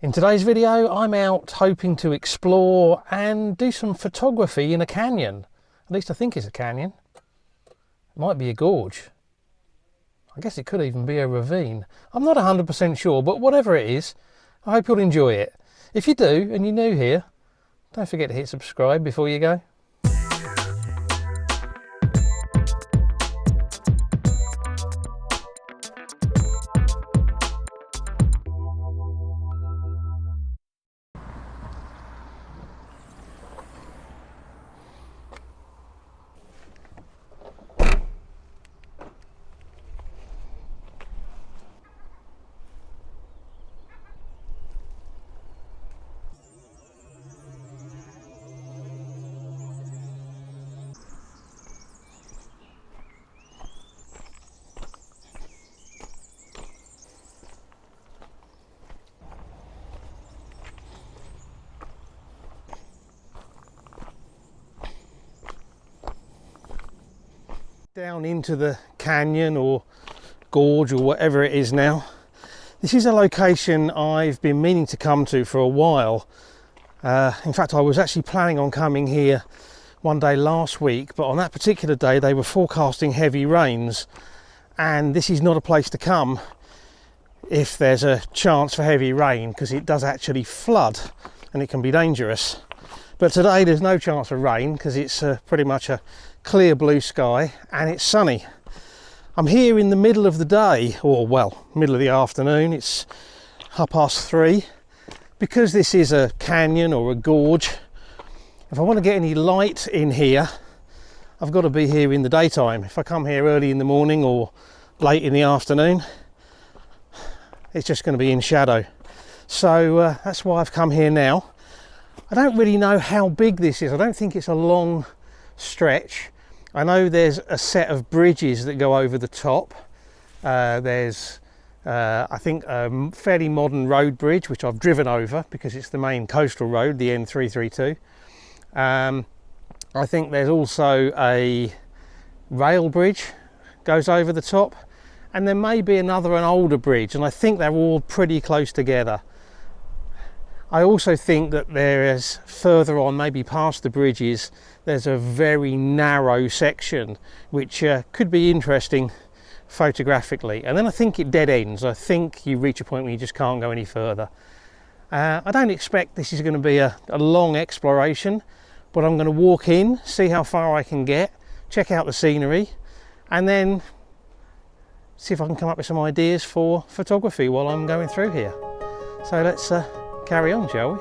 In today's video, I'm out hoping to explore and do some photography in a canyon. At least I think it's a canyon. It might be a gorge. I guess it could even be a ravine. I'm not 100% sure, but whatever it is, I hope you'll enjoy it. If you do, and you're new here, don't forget to hit subscribe before you go. Down into the canyon or gorge or whatever it is now. This is a location I've been meaning to come to for a while. In fact, I was actually planning on coming here one day last week, but on that particular day they were forecasting heavy rains, and this is not a place to come if there's a chance for heavy rain, because it does actually flood and it can be dangerous. But today there's no chance of rain because it's pretty much a clear blue sky and it's sunny. I'm here in the middle of the day, or well, middle of the afternoon. It's 3:30. Because this is a canyon or a gorge, if I want to get any light in here, I've got to be here in the daytime. If I come here early in the morning or late in the afternoon, it's just going to be in shadow. So that's why I've come here now. I don't really know how big this is. I don't think it's a long stretch. I know there's a set of bridges that go over the top. There's I think a fairly modern road bridge which I've driven over because it's the main coastal road, the N332. I think there's also a rail bridge goes over the top, and there may be an older bridge, and I think they're all pretty close together. I also think that there is further on, maybe past the bridges, there's a very narrow section which could be interesting photographically, and then I think it dead ends. I think you reach a point where you just can't go any further. I don't expect this is going to be a long exploration, but I'm going to walk in, see how far I can get, check out the scenery, and then see if I can come up with some ideas for photography while I'm going through here. So let's carry on, shall we?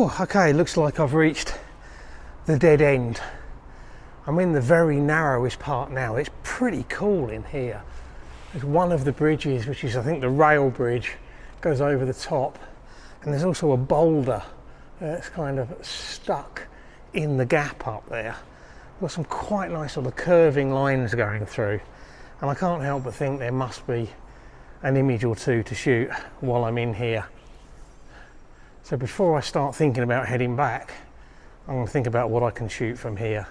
Oh, okay, looks like I've reached the dead end. I'm in the very narrowest part now. It's pretty cool in here. There's one of the bridges, which is I think the rail bridge, goes over the top, and there's also a boulder that's kind of stuck in the gap up there. Got some quite nice sort of curving lines going through, and I can't help but think there must be an image or two to shoot while I'm in here. So before I start thinking about heading back, I'm going to think about what I can shoot from here.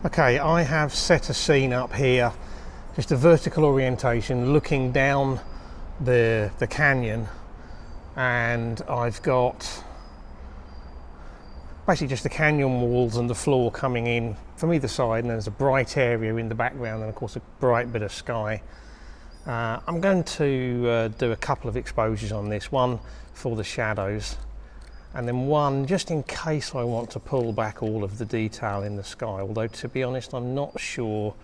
Okay, I have set a scene up here, just a vertical orientation looking down the canyon, and I've got basically just the canyon walls and the floor coming in from either side, and there's a bright area in the background and of course a bright bit of sky. I'm going to do a couple of exposures on this, one for the shadows and then one just in case I want to pull back all of the detail in the sky, although to be honest I'm not sure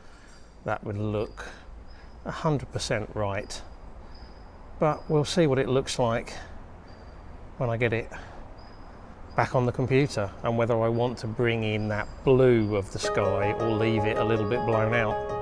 that would look 100% right, but we'll see what it looks like when I get it back on the computer and whether I want to bring in that blue of the sky or leave it a little bit blown out.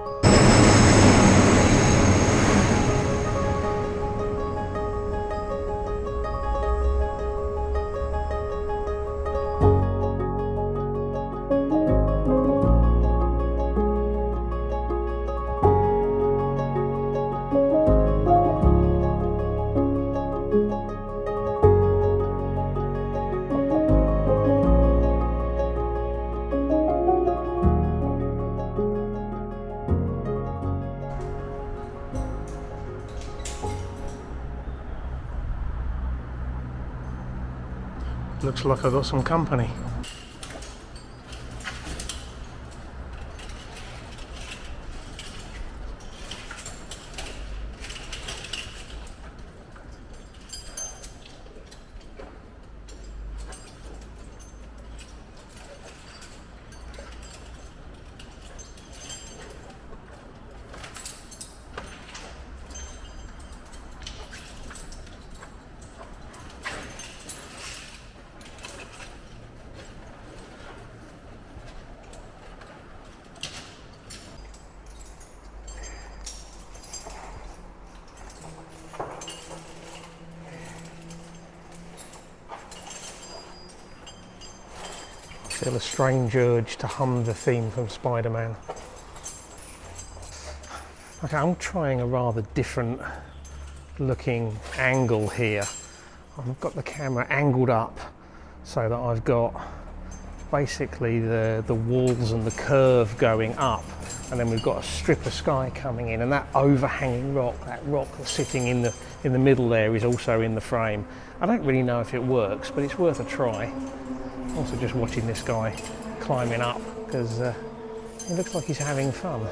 Looks like I've got some company. Feel a strange urge to hum the theme from Spider-Man. Okay, I'm trying a rather different looking angle here. I've got the camera angled up so that I've got basically the walls and the curve going up, and then we've got a strip of sky coming in, and that overhanging rock, that rock that's sitting in the middle there, is also in the frame. I don't really know if it works, but it's worth a try. Also just watching this guy climbing up because it looks like he's having fun.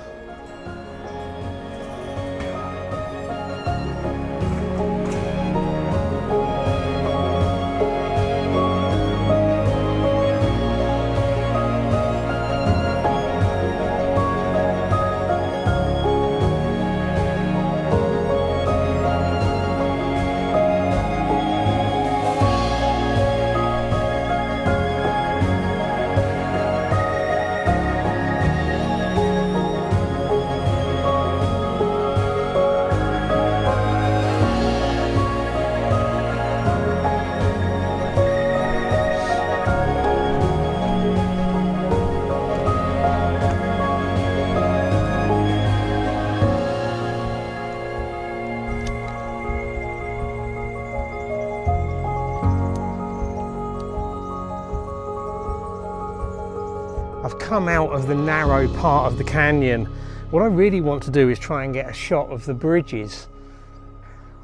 I've come out of the narrow part of the canyon. What I really want to do is try and get a shot of the bridges.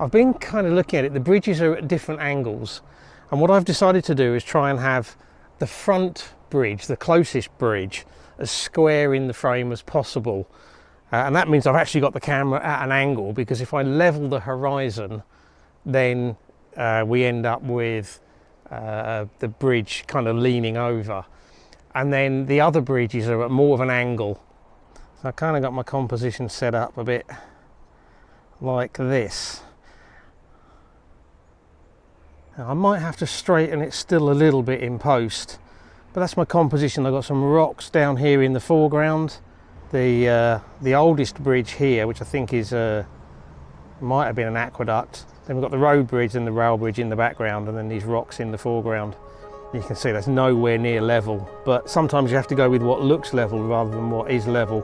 I've been kind of looking at it. The bridges are at different angles, and what I've decided to do is try and have the front bridge, the closest bridge, as square in the frame as possible. And that means I've actually got the camera at an angle, because if I level the horizon, then we end up with the bridge kind of leaning over. And then the other bridges are at more of an angle. So I kind of got my composition set up a bit like this. Now, I might have to straighten it still a little bit in post, but that's my composition. I've got some rocks down here in the foreground. The oldest bridge here, which I think is might have been an aqueduct. Then we've got the road bridge and the rail bridge in the background, and then these rocks in the foreground. You can see that's nowhere near level, but sometimes you have to go with what looks level rather than what is level.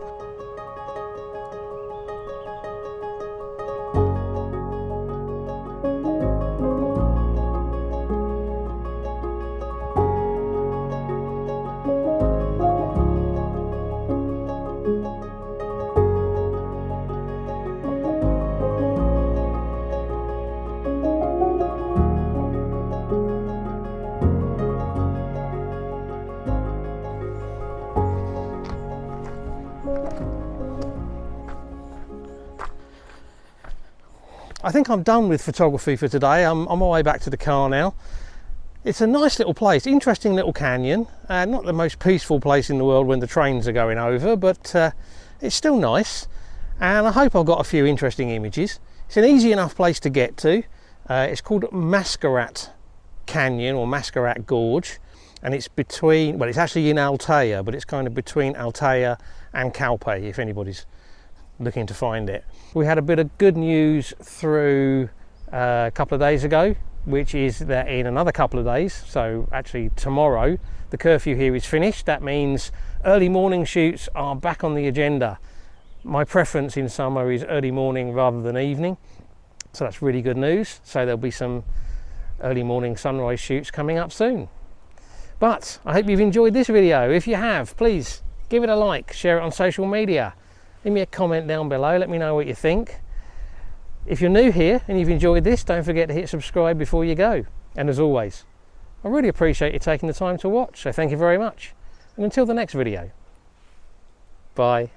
I think I'm done with photography for today. I'm on my way back to the car now. It's a nice little place, interesting little canyon. Not the most peaceful place in the world when the trains are going over, but it's still nice. And I hope I've got a few interesting images. It's an easy enough place to get to. It's called Mascarat Canyon or Mascarat Gorge. And it's between, well, it's actually in Altea, but it's kind of between Altea and Calpe, if anybody's looking to find it. We had a bit of good news through a couple of days ago, which is that in another couple of days, so actually tomorrow, the curfew here is finished. That means early morning shoots are back on the agenda. My preference in summer is early morning rather than evening, so that's really good news. So there'll be some early morning sunrise shoots coming up soon. But I hope you've enjoyed this video. If you have, please give it a like, share it on social media. Leave me a comment down below, let me know what you think. If you're new here and you've enjoyed this, don't forget to hit subscribe before you go. And as always, I really appreciate you taking the time to watch, so thank you very much. And until the next video, bye.